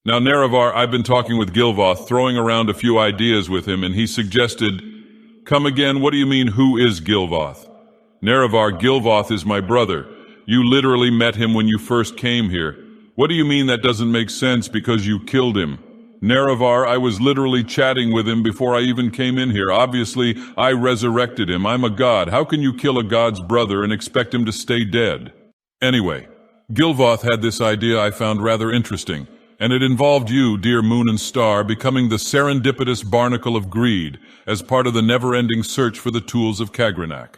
Now, Nerevar, I've been talking with Gilvoth, throwing around a few ideas with him, and he suggested, come again, what do you mean, who is Gilvoth? Nerevar, Gilvoth is my brother. You literally met him when you first came here. What do you mean that doesn't make sense because you killed him? Nerevar, I was literally chatting with him before I even came in here. Obviously, I resurrected him. I'm a god. How can you kill a god's brother and expect him to stay dead? Anyway, Gilvoth had this idea I found rather interesting, and it involved you, dear Moon and Star, becoming the serendipitous barnacle of greed as part of the never-ending search for the tools of Kagranak.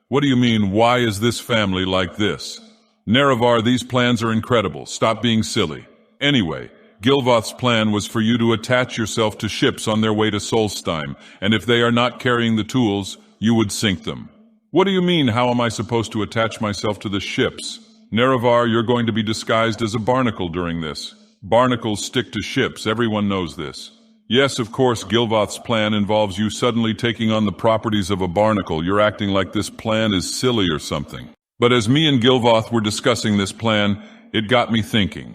What do you mean, why is this family like this? Nerevar, these plans are incredible. Stop being silly. Anyway, Gilvoth's plan was for you to attach yourself to ships on their way to Solstheim, and if they are not carrying the tools, you would sink them. What do you mean, how am I supposed to attach myself to the ships? Nerevar, you're going to be disguised as a barnacle during this. Barnacles stick to ships, everyone knows this. Yes, of course, Gilvoth's plan involves you suddenly taking on the properties of a barnacle. You're acting like this plan is silly or something. But as me and Gilvoth were discussing this plan, it got me thinking.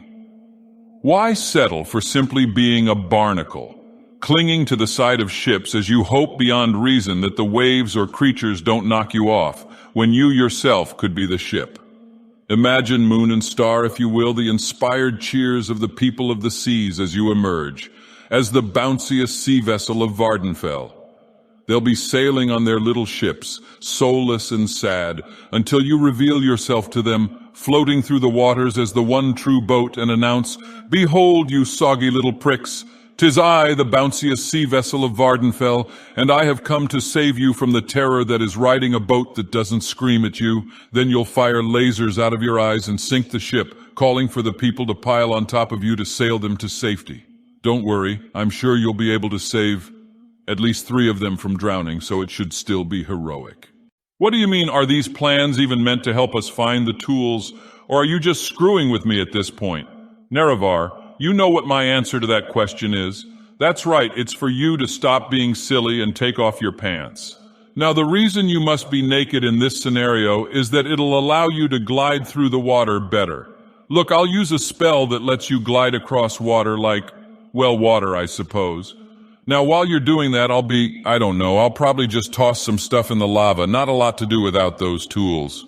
Why settle for simply being a barnacle, clinging to the side of ships as you hope beyond reason that the waves or creatures don't knock you off, when you yourself could be the ship? Imagine, Moon and Star, if you will, the inspired cheers of the people of the seas as you emerge, as the bounciest sea vessel of Vardenfell. They'll be sailing on their little ships, soulless and sad, until you reveal yourself to them, floating through the waters as the one true boat, and announce, "Behold, you soggy little pricks! 'Tis I, the bounciest sea vessel of Vardenfell, and I have come to save you from the terror that is riding a boat that doesn't scream at you." Then you'll fire lasers out of your eyes and sink the ship, calling for the people to pile on top of you to sail them to safety. Don't worry, I'm sure you'll be able to save at least 3 of them from drowning, so it should still be heroic. What do you mean, are these plans even meant to help us find the tools, or are you just screwing with me at this point? Nerevar, you know what my answer to that question is. That's right, it's for you to stop being silly and take off your pants. Now, the reason you must be naked in this scenario is that it'll allow you to glide through the water better. Look, I'll use a spell that lets you glide across water like, well, water, I suppose. Now, while you're doing that, I'll probably just toss some stuff in the lava. Not a lot to do without those tools.